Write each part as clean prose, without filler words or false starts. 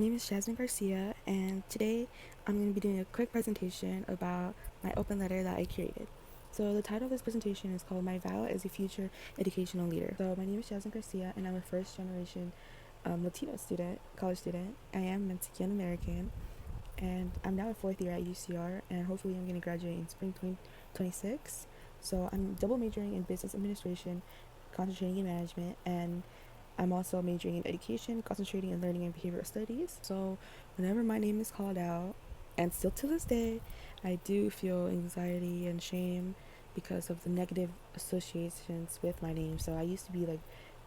My name is Jasmine Garcia, and today I'm going to be doing a quick presentation about my open letter that I created. So the title of this presentation is called My Vow as a Future Educational Leader. So my name is Jasmine Garcia, and I'm a first generation Latino student, college student. I am Mexican American, and I'm now in fourth year at UCR, and hopefully I'm going to graduate in spring 2026. So I'm double majoring in business administration, concentrating in management, and I'm also majoring in education, concentrating in learning and behavioral studies. So whenever my name is called out, and still to this day, I do feel anxiety and shame because of the negative associations with my name. So I used to be like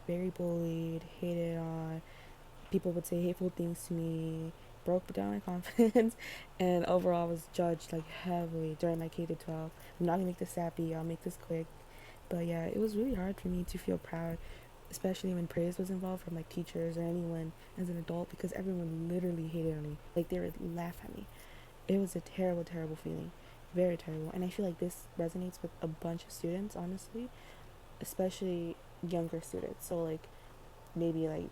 very bullied, hated on. People would say hateful things to me, broke down my confidence, and overall was judged like heavily during my K to 12. I'm not gonna make this sappy. I'll make this quick. But yeah, it was really hard for me to feel proud, especially when praise was involved from like teachers or anyone as an adult, because everyone literally hated on me. Like they would laugh at me. It was a terrible, terrible feeling. Very terrible. And I feel like this resonates with a bunch of students, honestly, especially younger students. So like maybe like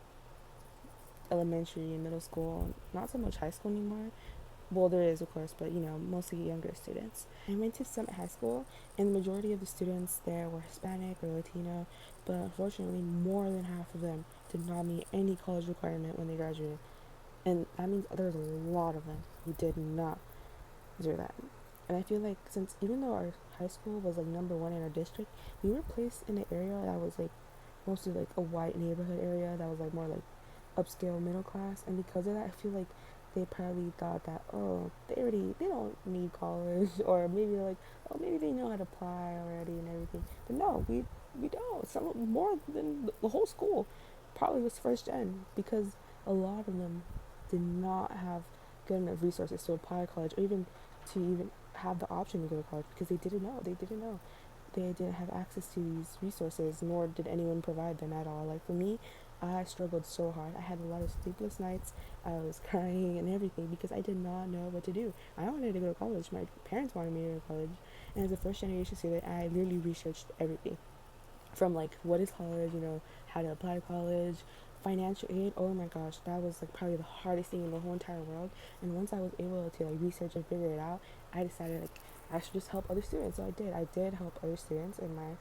elementary and middle school, not so much high school anymore. Well, there is, of course, but mostly younger students. I went to Summit High School, and the majority of the students there were Hispanic or Latino, but unfortunately, more than half of them did not meet any college requirement when they graduated. And that means there's a lot of them who did not do that. And I feel like since even though our high school was like number one in our district, we were placed in an area that was like mostly like a white neighborhood area that was like more like upscale middle class, and because of that I feel like they probably thought that, oh, they don't need college, or maybe like, oh, maybe they know how to apply already and everything. But no, we don't. Some more than the whole school probably was first gen, because a lot of them did not have good enough resources to apply to college, or even have the option to go to college, because they didn't have access to these resources, nor did anyone provide them at all. Like for me, I struggled so hard. I had a lot of sleepless nights. I was crying and everything because I did not know what to do. I wanted to go to college. My parents wanted me to go to college. And as a first generation student, I literally researched everything from like what is college, how to apply to college, financial aid. Oh my gosh, that was like probably the hardest thing in the whole entire world. And once I was able to like research and figure it out, I decided like I should just help other students. So I did help other students in my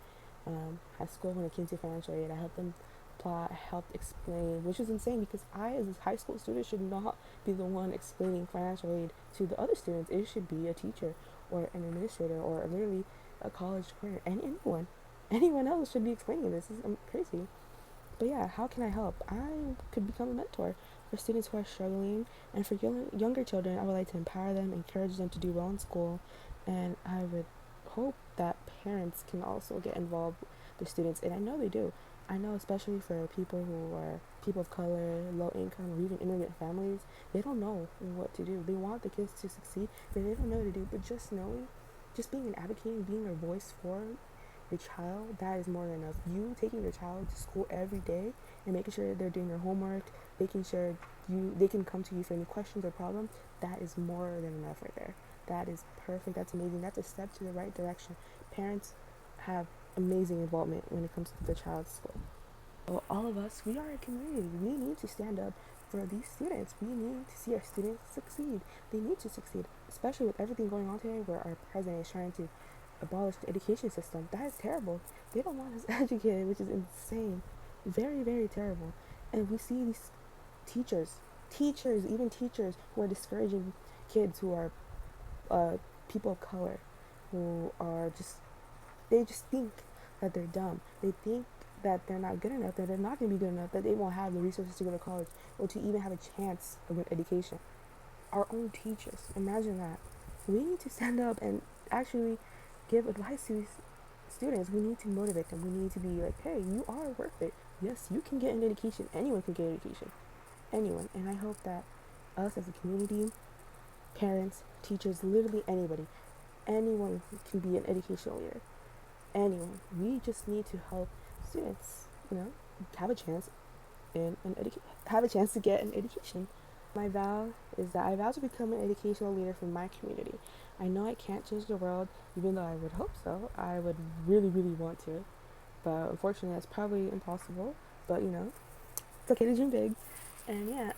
high school when it came to financial aid. I helped them plot, I helped explain, which was insane because I, as a high school student, should not be the one explaining financial aid to the other students. It should be a teacher or an administrator or literally a college coordinator, and anyone else should be explaining this. This is crazy. But yeah, how can I help? I could become a mentor for students who are struggling, and for younger children, I would like to empower them, encourage them to do well in school, and I would hope that parents can also get involved with students, and I know they do. I know, especially for people who are people of color, low income, or even immigrant families, they don't know what to do. They want the kids to succeed, but they don't know what to do. But just knowing, just being an advocate and being a voice for your child, that is more than enough. You taking your child to school every day and making sure they're doing their homework, making sure they can come to you for any questions or problems, that is more than enough right there. That is perfect. That's amazing. That's a step to the right direction. Parents have amazing involvement when it comes to the child's school. So all of us, we are a community. We need to stand up for these students. We need to see our students succeed. They need to succeed, especially with everything going on today where our president is trying to abolish the education system. That is terrible. They don't want us educated, which is insane. Very, very terrible. And we see these even teachers who are discouraging kids who are people of color, who are they just think that they're dumb. They think that they're not good enough, that they're not going to be good enough, that they won't have the resources to go to college or to even have a chance of an education. Our own teachers, imagine that. We need to stand up and actually give advice to these students. We need to motivate them. We need to be like, hey, you are worth it. Yes, you can get an education. Anyone can get an education. Anyone. And I hope that us as a community, parents, teachers, literally anybody, anyone can be an educational leader. Anyone. We just need to help students, have a chance have a chance to get an education. My vow is that I vow to become an educational leader for my community. I know I can't change the world, even though I would hope so. I would really, really want to. But unfortunately, that's probably impossible. But, it's okay to dream big. And yeah,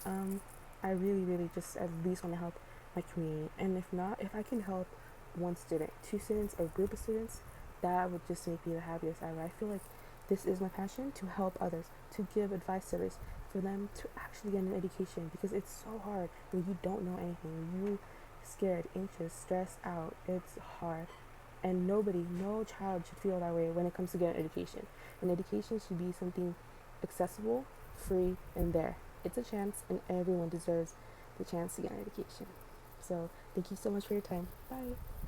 I really, really just at least want to help my community. And if not, if I can help one student, two students, or a group of students, that would just make me the happiest ever. I feel like this is my passion, to help others, to give advice to others, for them to actually get an education, because it's so hard when you don't know anything. You scared, anxious, stressed out. It's hard. And nobody, no child should feel that way when it comes to getting education. And education should be something accessible, free, and there. It's a chance, and everyone deserves the chance to get an education. So, thank you so much for your time. Bye.